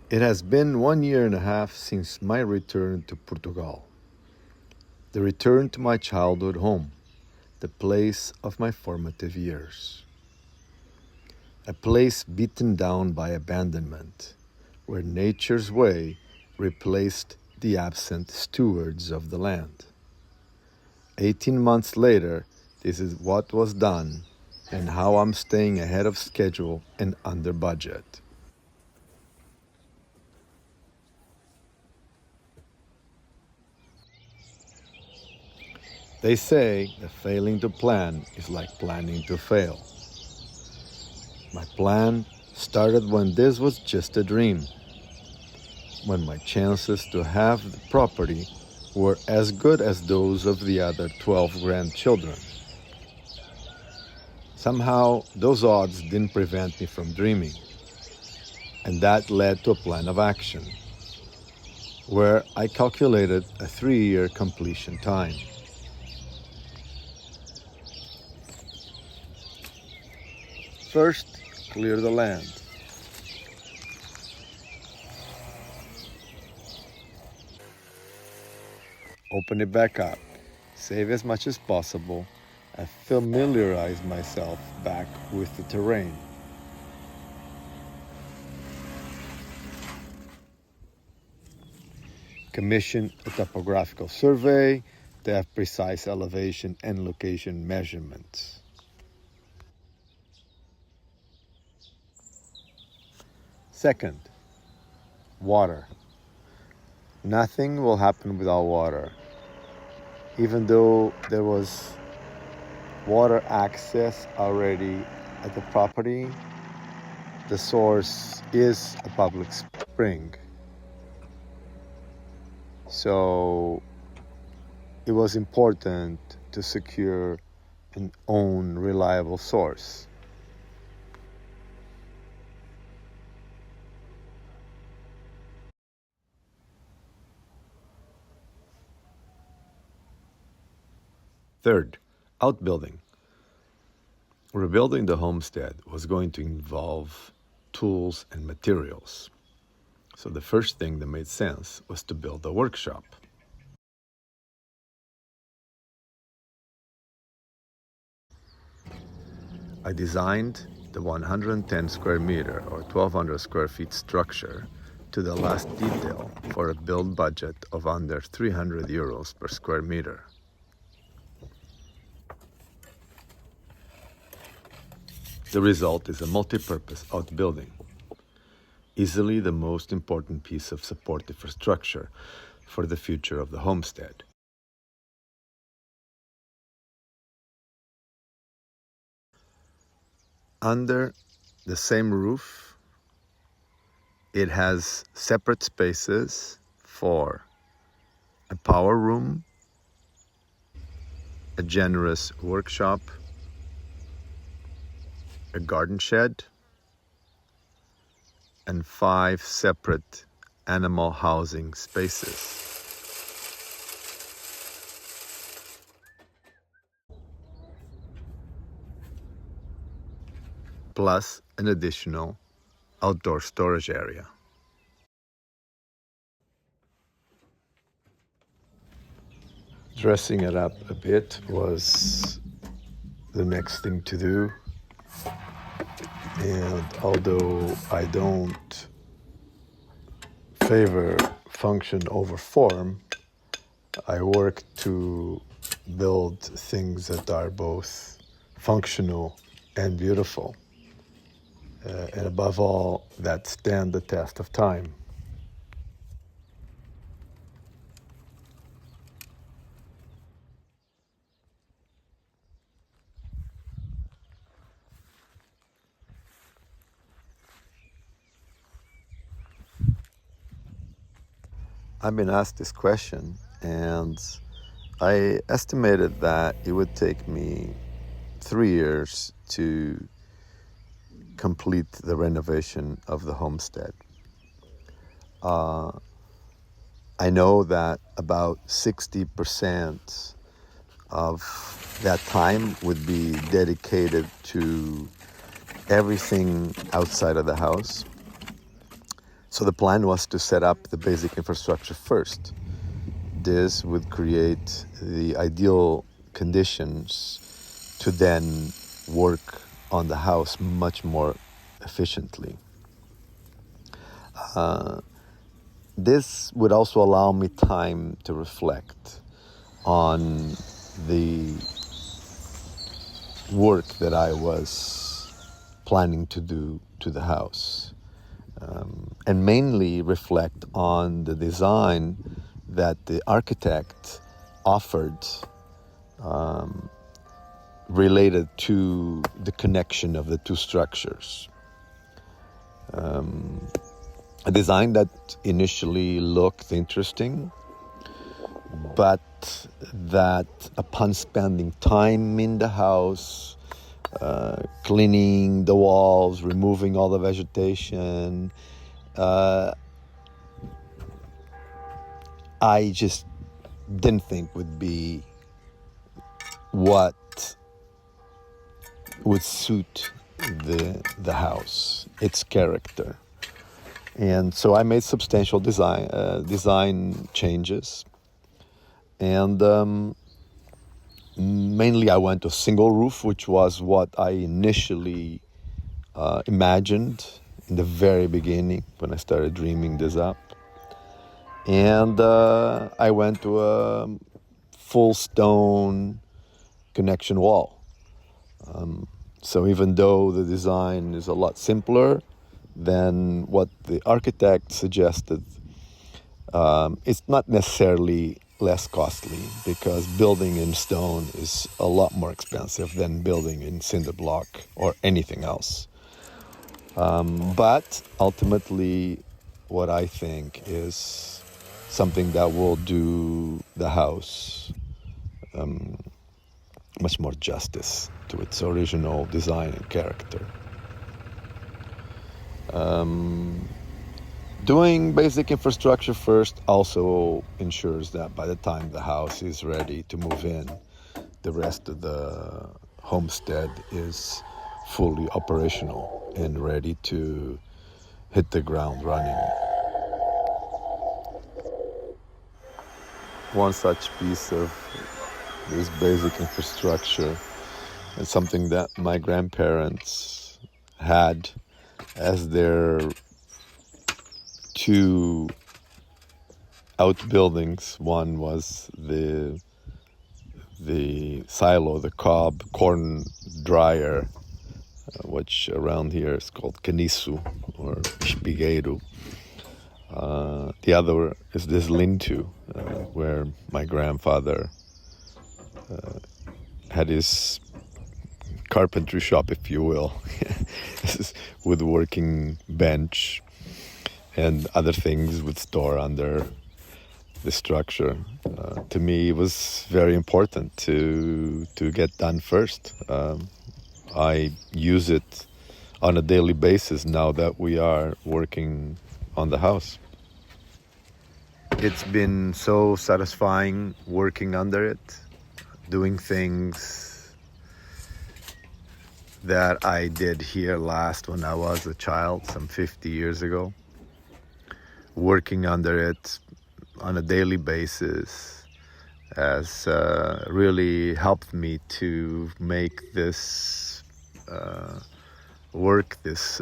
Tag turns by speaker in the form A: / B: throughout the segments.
A: It has been 1.5 years since my return to Portugal. The return to my childhood home, the place of my formative years. A place beaten down by abandonment, where nature's way replaced the absent stewards of the land. 18 months later, this is what was done and how I'm staying ahead of schedule and under budget. They say that failing to plan is like planning to fail. My plan started when this was just a dream, when my chances to have the property were as good as those of the other 12 grandchildren. Somehow, those odds didn't prevent me from dreaming, and that led to a plan of action, where I calculated a 3-year completion time. First, clear the land. Open it back up, save as much as possible, and familiarize myself back with the terrain. Commission a topographical survey to have precise elevation and location measurements. Second, water. Nothing will happen without water. Even though there was water access already at the property, the source is a public spring. So it was important to secure an own reliable source. Third, outbuilding. Rebuilding the homestead was going to involve tools and materials. So the first thing that made sense was to build a workshop. I designed the 110 square meter or 1,200 square feet structure to the last detail for a build budget of under 300 euros per square meter. The result is a multi-purpose outbuilding, easily the most important piece of support infrastructure for the future of the homestead. Under the same roof, it has separate spaces for a power room, a generous workshop, a garden shed, and 5 separate animal housing spaces. Plus an additional outdoor storage area. Dressing it up a bit was the next thing to do. And although I don't favor function over form, I work to build things that are both functional and beautiful. And above all, that stand the test of time. I've been asked this question, and I estimated that it would take me 3 years to complete the renovation of the homestead. I know that about 60% of that time would be dedicated to everything outside of the house. So the plan was to set up the basic infrastructure first. This would create the ideal conditions to then work on the house much more efficiently. This would also allow me time to reflect on the work that I was planning to do to the house, and mainly reflect on the design that the architect offered, related to the connection of the two structures. A design that initially looked interesting, but that upon spending time in the house, cleaning the walls, removing all the vegetation, I just didn't think would be what would suit the house, its character. And so I made substantial design changes, and mainly I went to single roof, which was what I initially imagined in the very beginning when I started dreaming this up. And I went to a full stone connection wall. So even though the design is a lot simpler than what the architect suggested, it's not necessarily less costly, because building in stone is a lot more expensive than building in cinder block or anything else. But ultimately, what I think is something that will do the house much more justice to its original design and character. Doing basic infrastructure first also ensures that by the time the house is ready to move in, the rest of the homestead is fully operational and ready to hit the ground running. One such piece of this basic infrastructure is something that my grandparents had as their two outbuildings. One was the silo, the cob corn dryer, which around here is called caniço or espigueiro. The other is this lean-to, where my grandfather had his carpentry shop, if you will, with working bench and other things would store under the structure. To me, it was very important to get done first. I use it on a daily basis now that we are working on the house. It's been so satisfying working under it, doing things that I did here last when I was a child, some 50 years ago. Working under it on a daily basis has really helped me to make this work, this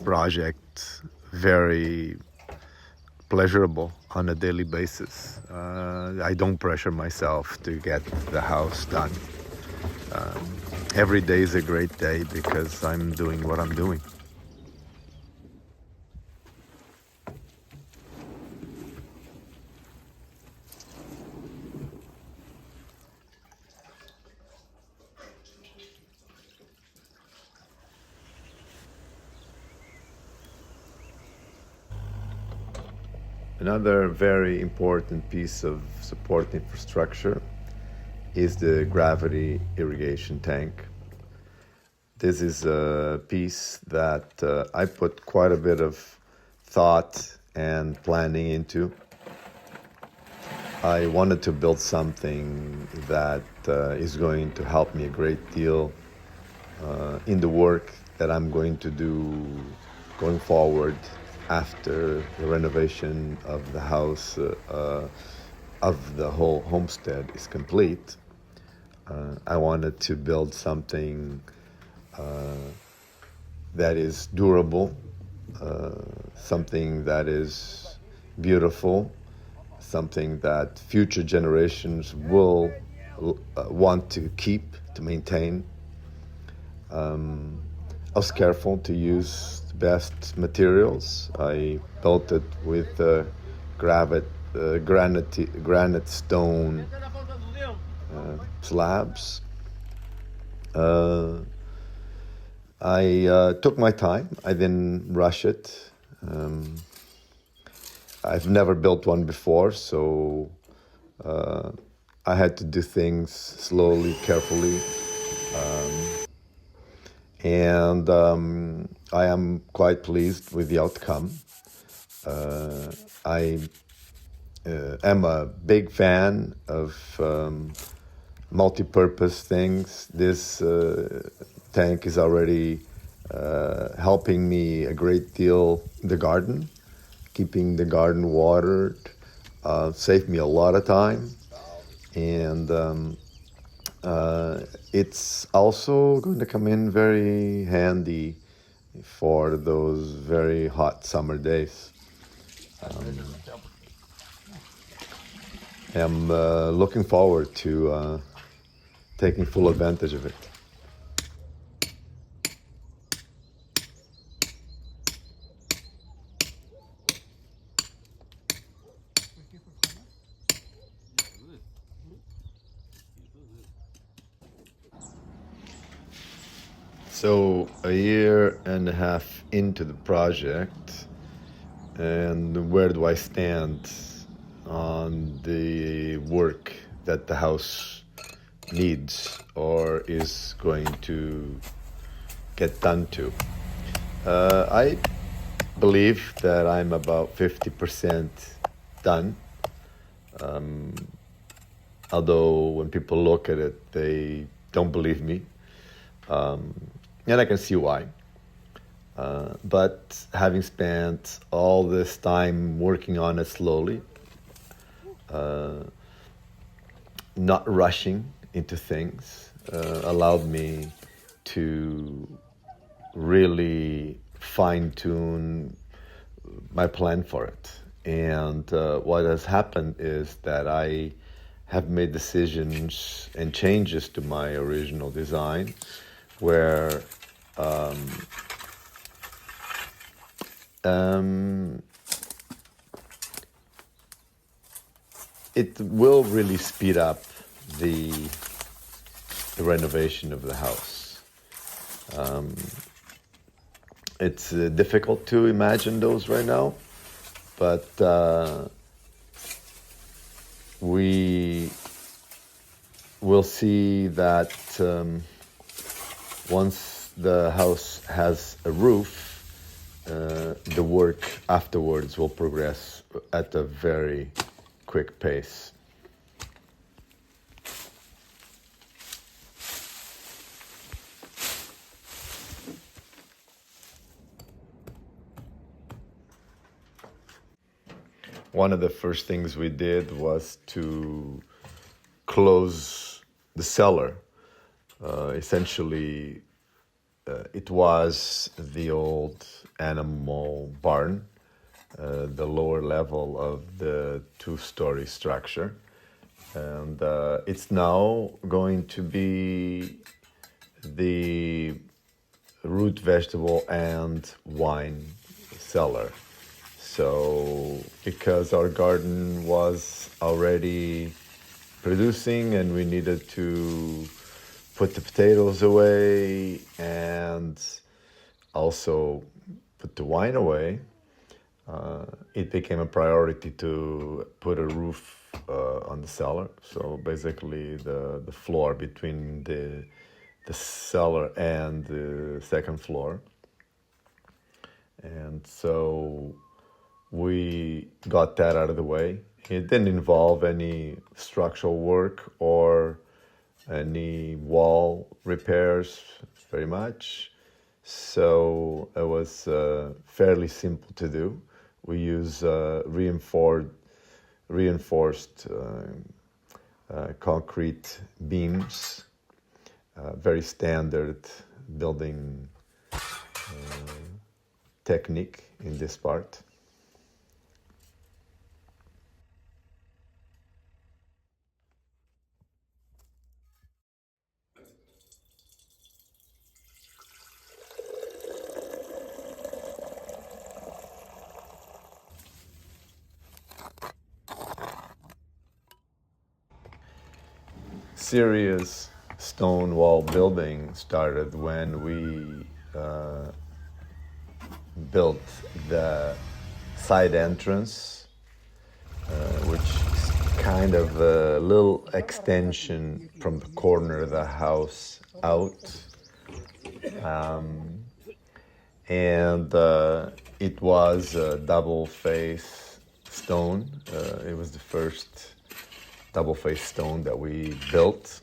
A: project, very pleasurable on a daily basis. I don't pressure myself to get the house done. Every day is a great day because I'm doing what I'm doing. Another very important piece of support infrastructure is the gravity irrigation tank. This is a piece that I put quite a bit of thought and planning into. I wanted to build something that is going to help me a great deal in the work that I'm going to do going forward after the renovation of the house, of the whole homestead is complete. I wanted to build something that is durable, something that is beautiful, something that future generations will want to keep, to maintain. I was careful to use the best materials. I built it with granite stone slabs. I took my time. I didn't rush it. I've never built one before, so I had to do things slowly, carefully. And I am quite pleased with the outcome. I am a big fan of multi-purpose things. This tank is already helping me a great deal in the garden, keeping the garden watered, saved me a lot of time. And it's also going to come in very handy for those very hot summer days. I'm looking forward to taking full advantage of it. So a year and a half into the project, and where do I stand on the work that the house needs or is going to get done to? I believe that I'm about 50% done. Although when people look at it, they don't believe me. And I can see why. But having spent all this time working on it slowly, not rushing into things, allowed me to really fine-tune my plan for it. And what has happened is that I have made decisions and changes to my original design where it will really speed up the renovation of the house. It's difficult to imagine those right now, but we will see that once the house has a roof, the work afterwards will progress at a very quick pace. One of the first things we did was to close the cellar. Essentially, it was the old animal barn, the lower level of the two-story structure. And it's now going to be the root vegetable and wine cellar. So because our garden was already producing and we needed to put the potatoes away and also put the wine away, it became a priority to put a roof on the cellar. So basically the floor between the cellar and the second floor. And so we got that out of the way. It didn't involve any structural work or any wall repairs very much. So it was fairly simple to do. We use reinforced concrete beams, very standard building technique in this part. Serious stone wall building started when we built the side entrance, which is kind of a little extension from the corner of the house out. And it was a double face stone. It was the first double face stone that we built.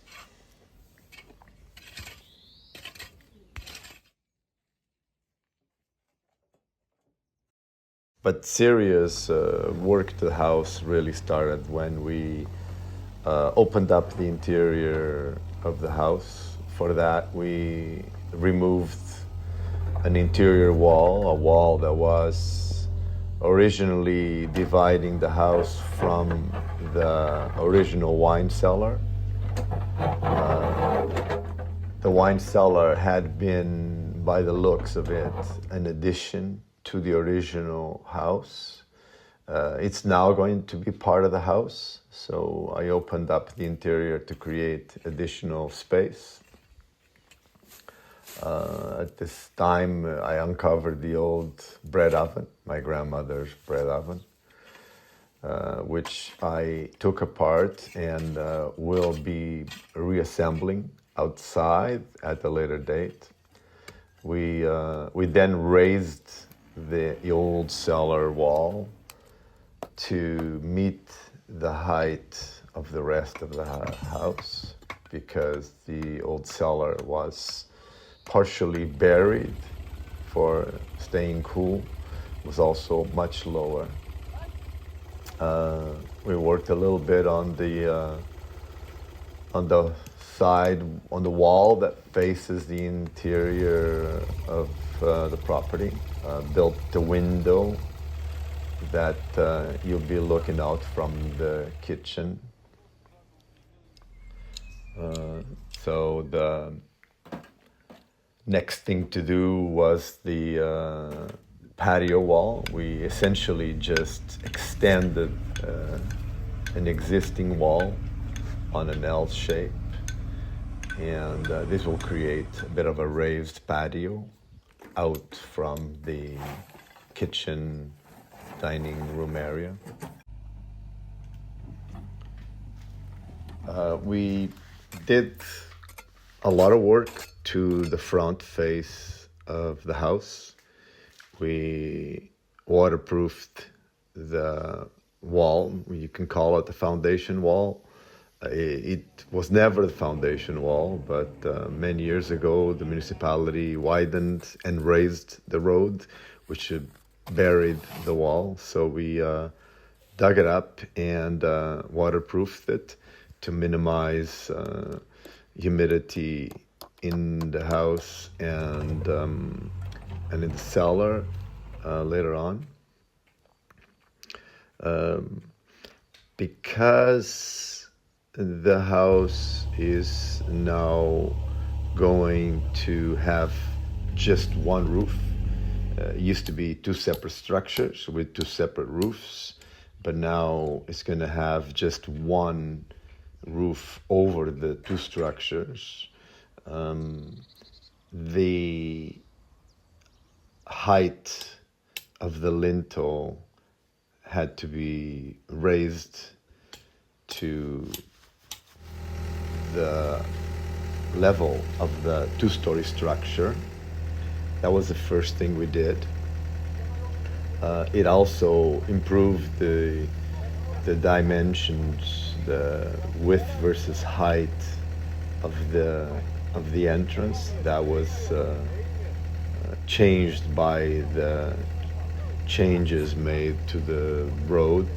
A: But serious work to the house really started when we opened up the interior of the house. For that, we removed an interior wall, a wall that was originally dividing the house from the original wine cellar. The wine cellar had been, by the looks of it, an addition to the original house. It's now going to be part of the house, so I opened up the interior to create additional space. At this time, I uncovered the old bread oven, my grandmother's bread oven, which I took apart and will be reassembling outside at a later date. We then raised the old cellar wall to meet the height of the rest of the house, because the old cellar was partially buried for staying cool. It was also much lower. We worked a little bit on the side, on the wall that faces the interior of the property. Built the window that you'll be looking out from the kitchen. So the next thing to do was the patio wall. We essentially just extended an existing wall on an L shape, and this will create a bit of a raised patio out from the kitchen dining room area. We did a lot of work to the front face of the house. We waterproofed the wall. You can call it the foundation wall. It was never the foundation wall, but many years ago the municipality widened and raised the road, which buried the wall. So we dug it up and waterproofed it to minimize humidity in the house and in the cellar later on. Because the house is now going to have just one roof. It used to be two separate structures with two separate roofs, but now it's going to have just one roof over the two structures. The height of the lintel had to be raised to the level of the two-story structure. That was the first thing we did. It also improved the dimensions, the width versus height of the entrance. That was changed by the changes made to the road.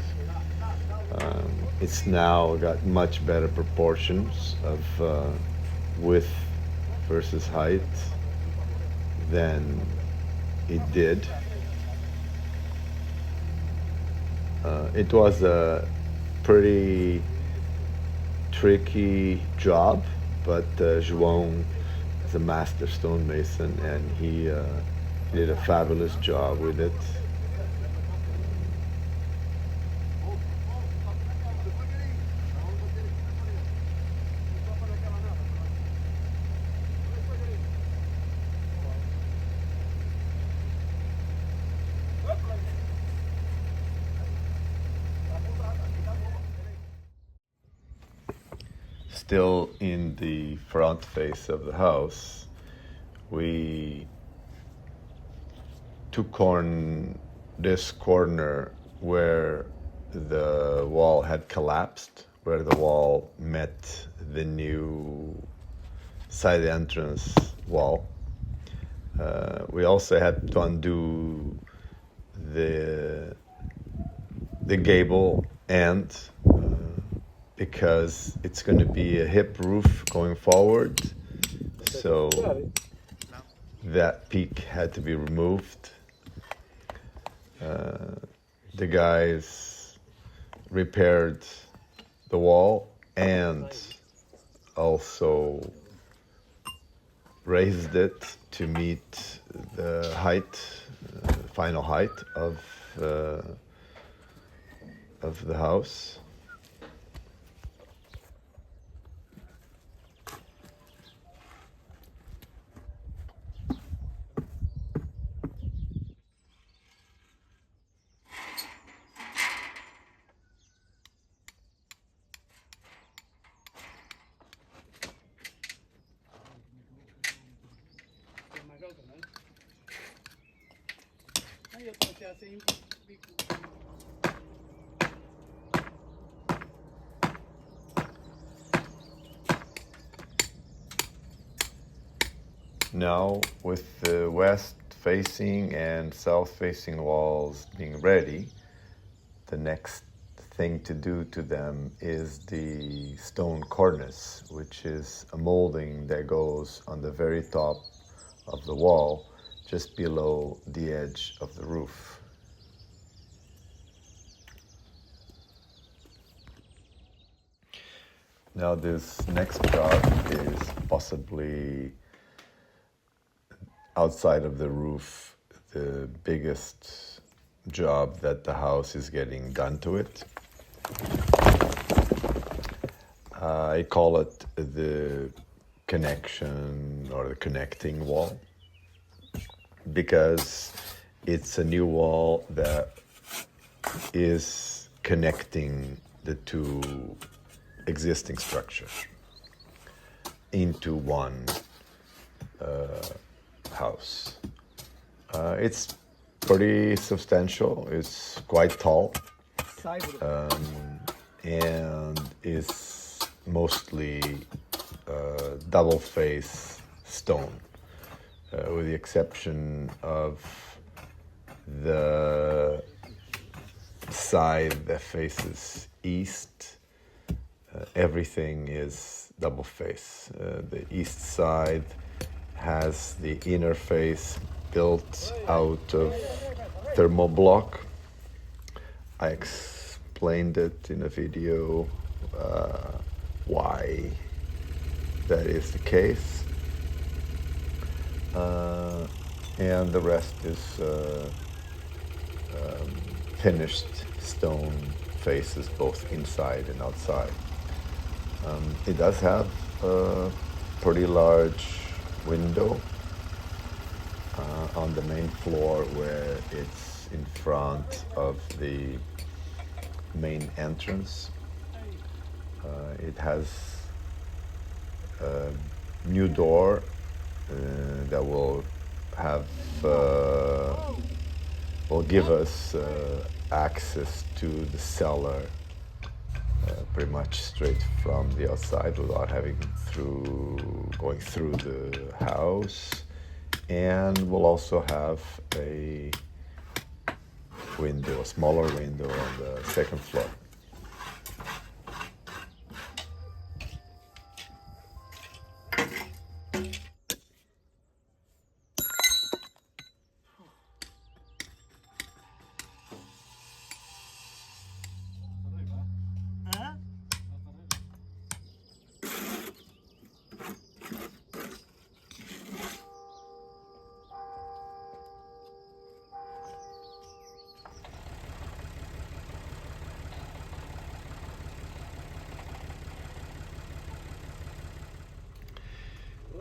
A: It's now got much better proportions of width versus height than it did. It was a pretty tricky job, but João is a master stonemason and he did a fabulous job with it. Still in the front face of the house, we took on this corner where the wall had collapsed, where the wall met the new side entrance wall. We also had to undo the gable end because it's going to be a hip roof going forward, so that peak had to be removed. The guys repaired the wall and also raised it to meet the height, final height of the house. Now, with the west-facing and south-facing walls being ready, the next thing to do to them is the stone cornice, which is a molding that goes on the very top of the wall, just below the edge of the roof. Now, this next job is possibly, outside of the roof, the biggest job that the house is getting done to it. I call it the connection or the connecting wall, because it's a new wall that is connecting the two existing structures into one house. It's pretty substantial. It's quite tall, and is mostly double face stone, with the exception of the side that faces east. Everything is double face. The east side has the inner face built out of thermal block. I explained it in a video why that is the case, and the rest is finished stone faces, both inside and outside. It does have a pretty large window on the main floor, where it's in front of the main entrance. It has a new door that will give us access to the cellar pretty much straight from the outside, without going through the house. And we'll also have a window, a smaller window on the second floor.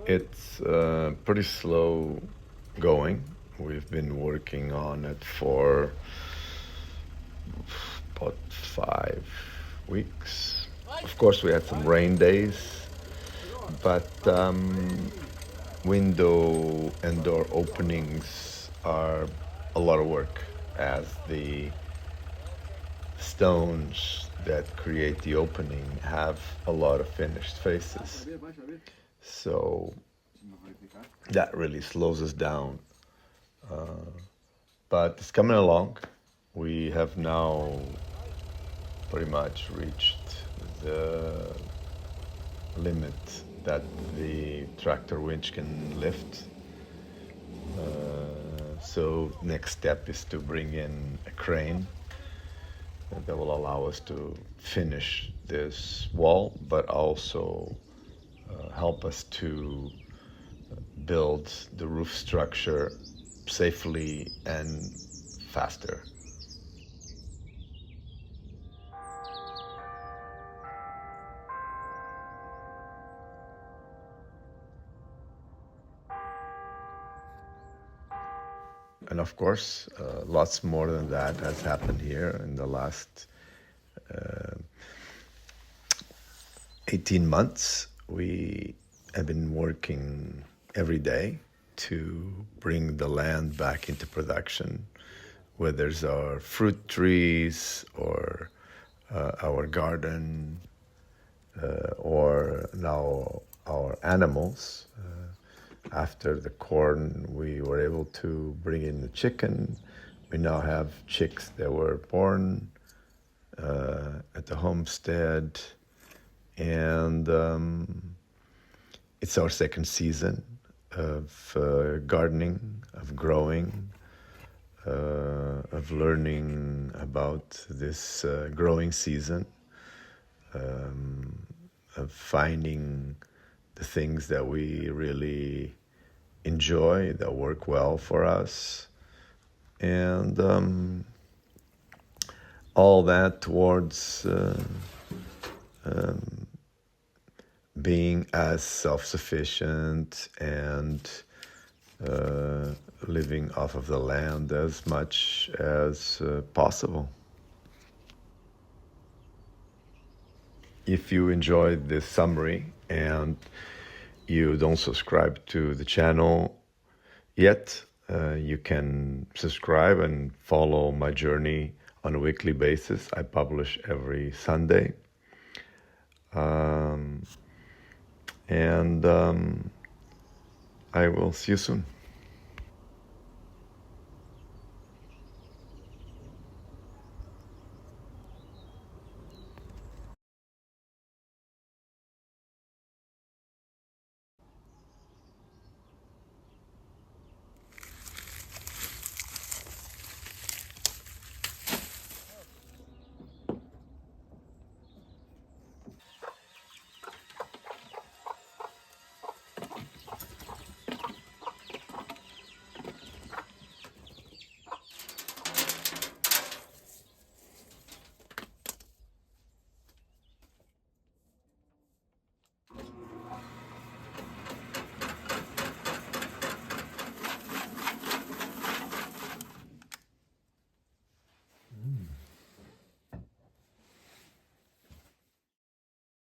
A: It's pretty slow going. We've been working on it for about 5 weeks. Of course, we had some rain days, but window and door openings are a lot of work, as the stones that create the opening have a lot of finished faces. So that really slows us down. But it's coming along. We have now pretty much reached the limit that the tractor winch can lift. So next step is to bring in a crane that will allow us to finish this wall, but also help us to build the roof structure safely and faster. And of course, lots more than that has happened here in the last 18 months. We have been working every day to bring the land back into production, whether it's our fruit trees or our garden or now our animals. After the corn, we were able to bring in the chicken. We now have chicks that were born at the homestead, and it's our second season of gardening, of growing, of learning about this growing season, of finding the things that we really enjoy, that work well for us, and all that towards being as self-sufficient and living off of the land as much as possible. If you enjoyed this summary and you don't subscribe to the channel yet, you can subscribe and follow my journey on a weekly basis. I publish every Sunday. And I will see you soon.